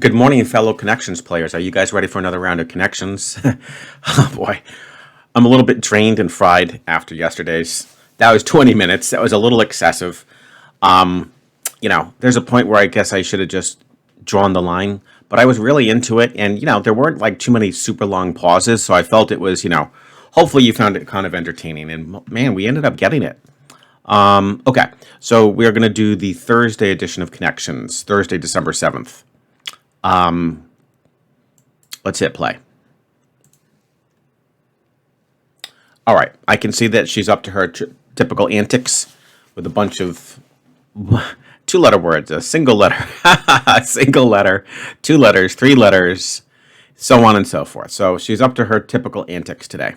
Good morning, fellow Connections players. Are you guys ready for another round of Connections? Oh boy, I'm a little bit drained and fried after yesterday's. That was 20 minutes. That was a little excessive. There's a point where I guess I should have just drawn the line, but I was really into it, and there weren't like too many super long pauses, so I felt it was, hopefully you found it kind of entertaining, and man, we ended up getting it. Okay, so we're gonna do the Thursday edition of Connections, Thursday, December 7th. Let's hit play. All right, I can see that she's up to her typical antics with a bunch of two-letter words, a single letter, a single letter, two letters, three letters, so on and so forth. So she's up to her typical antics today.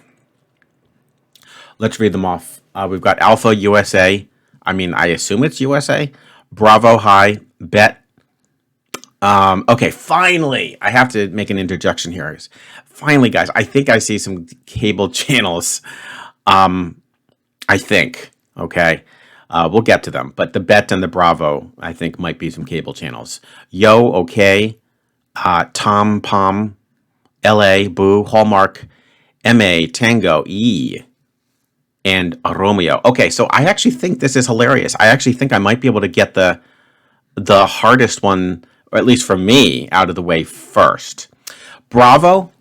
Let's read them off. We've got Alpha USA. I assume it's USA. Bravo High. Bet. Okay, finally, I have to make an interjection here. Finally, guys, I think I see some cable channels. I think. Okay. We'll get to them. But the Bet and the Bravo, I think, might be some cable channels. Yo, okay. Tom, Pom, LA, Boo, Hallmark, MA, Tango, E, and Romeo. Okay, so I actually think this is hilarious. I actually think I might be able to get the hardest one, or at least for me, out of the way first. Bravo.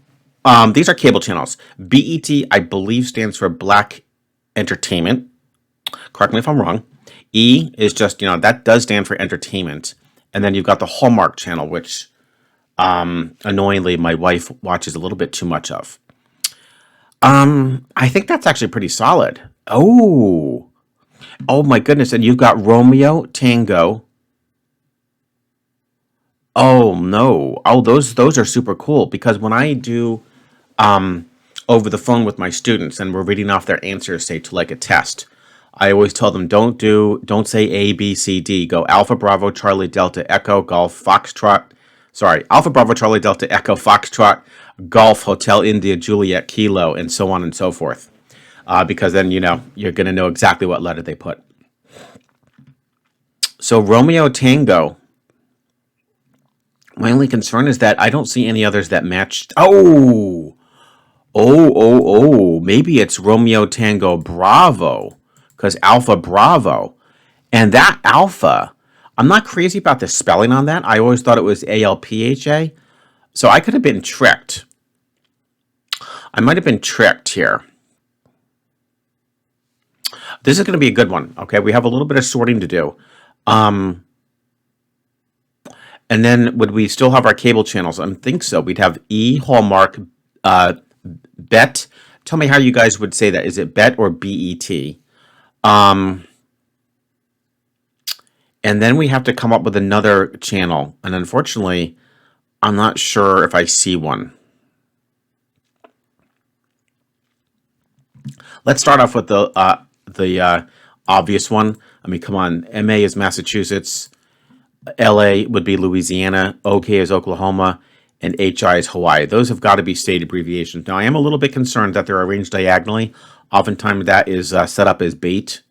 These are cable channels. BET, I believe, stands for Black Entertainment. Correct me if I'm wrong. E is just, that does stand for entertainment. And then you've got the Hallmark channel, which annoyingly my wife watches a little bit too much of. I think that's actually pretty solid. Oh my goodness. And you've got Romeo, Tango. Oh no. Oh, those are super cool because when I do over the phone with my students and we're reading off their answers, say to like a test, I always tell them don't say A, B, C, D. Go Alpha, Bravo, Charlie, Delta, Echo, Golf, Foxtrot. Sorry, Alpha, Bravo, Charlie, Delta, Echo, Foxtrot, Golf, Hotel, India, Juliet, Kilo, and so on and so forth. Because then you're gonna know exactly what letter they put. So Romeo Tango. My only concern is that I don't see any others that match. Oh. Maybe it's Romeo Tango Bravo because Alpha Bravo. And that Alpha, I'm not crazy about the spelling on that. I always thought it was ALPHA. So I could have been tricked. I might have been tricked here. This is going to be a good one. Okay, we have a little bit of sorting to do. And then would we still have our cable channels? I think so. We'd have E, Hallmark, Bet. Tell me how you guys would say that. Is it Bet or BET? And then we have to come up with another channel. And unfortunately, I'm not sure if I see one. Let's start off with the obvious one. Come on. MA is Massachusetts. LA would be Louisiana. OK is Oklahoma. And HI is Hawaii. Those have got to be state abbreviations. Now, I am a little bit concerned that they're arranged diagonally. Oftentimes, that is set up as bait.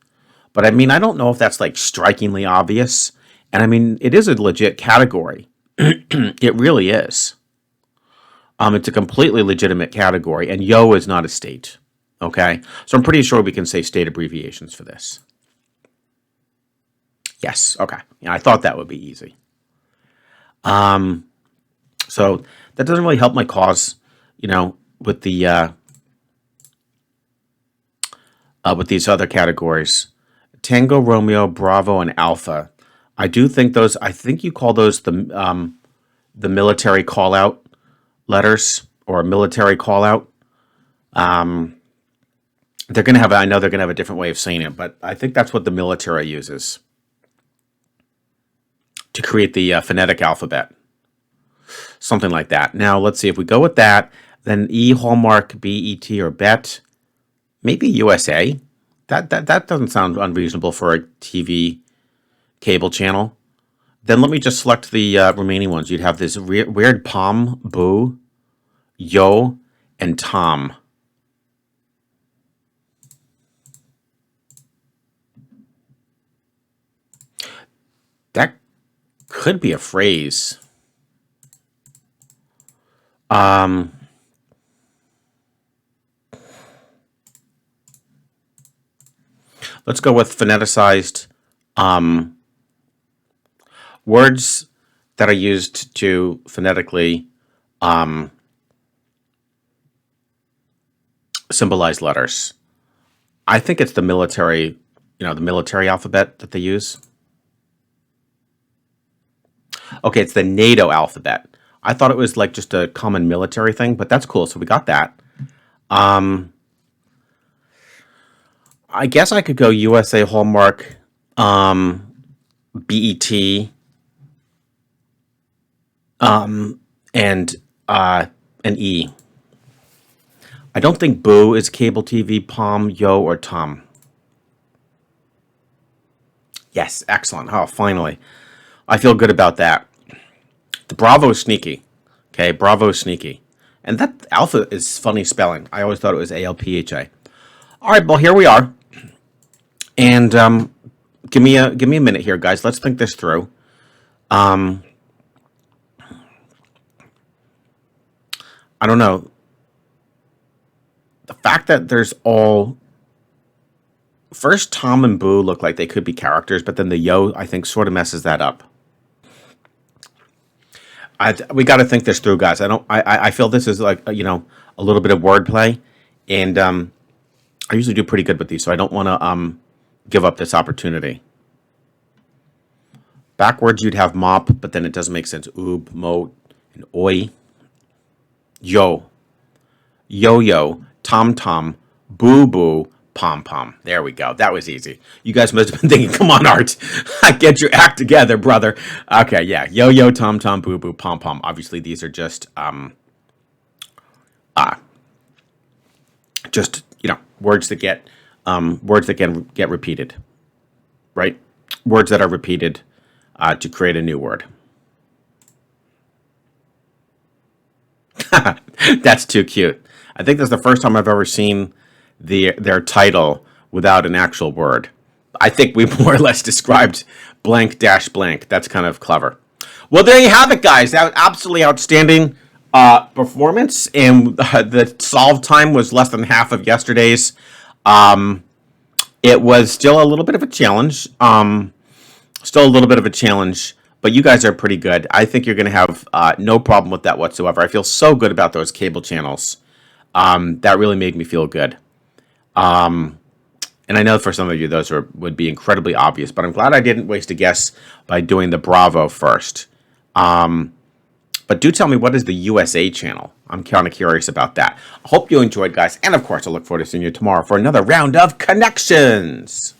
But I don't know if that's like strikingly obvious. And it is a legit category. It really is. It's a completely legitimate category. And yo is not a state. Okay? So I'm pretty sure we can say state abbreviations for this. Yes. Okay. Yeah, I thought that would be easy. So that doesn't really help my cause, with the with these other categories. Tango, Romeo, Bravo, and Alpha. I do think those. I think you call those the military call out letters or military call out. They're gonna have. I know they're gonna have a different way of saying it, but I think that's what the military uses to create the phonetic alphabet. Something like that. Now let's see if we go with that. Then E, Hallmark, BET, or Bet. Maybe USA. That doesn't sound unreasonable for a TV cable channel. Then let me just select the remaining ones. You'd have this weird Pom, Boo, Yo, and Tom. That could be a phrase. Um, let's go with phoneticized words that are used to phonetically symbolize letters. I think it's the military, the military alphabet that they use. Okay, it's the NATO alphabet. I thought it was like just a common military thing, but that's cool. So we got that. Um, I guess I could go USA Hallmark, BET, and an E. I don't think Boo is cable TV, Palm, Yo, or Tom. Yes, excellent. Oh, finally. I feel good about that. The Bravo is sneaky. Okay, Bravo is sneaky. And that alpha is funny spelling. I always thought it was ALPHA. All right, well, here we are. And give me a minute here, guys. Let's think this through. I don't know. The fact that there's all first Tom and Boo look like they could be characters, but then the Yo I think sort of messes that up. We got to think this through, guys. I feel this is like a little bit of wordplay, and I usually do pretty good with these, so I don't want to give up this opportunity. Backwards, you'd have mop, but then it doesn't make sense. Oob, mo, and oi. Yo, yo, tom tom, boo boo, pom pom. There we go. That was easy. You guys must have been thinking, come on, Art. Get your act together, brother. Okay, yeah. Yo yo, tom tom, boo boo, pom pom. Obviously, these are just words that get repeated. Right? Words that are repeated to create a new word. That's too cute. I think that's the first time I've ever seen their title without an actual word. I think we more or less described blank dash blank. That's kind of clever. Well, there you have it, guys. That was absolutely outstanding performance, and the solve time was less than half of yesterday's. It was still a little bit of a challenge. But you guys are pretty good. I think you're going to have no problem with that whatsoever. I feel so good about those cable channels. That really made me feel good. And I know for some of you those would be incredibly obvious, but I'm glad I didn't waste a guess by doing the Bravo first. But do tell me, what is the USA channel? I'm kind of curious about that. I hope you enjoyed, guys. And of course, I look forward to seeing you tomorrow for another round of Connections.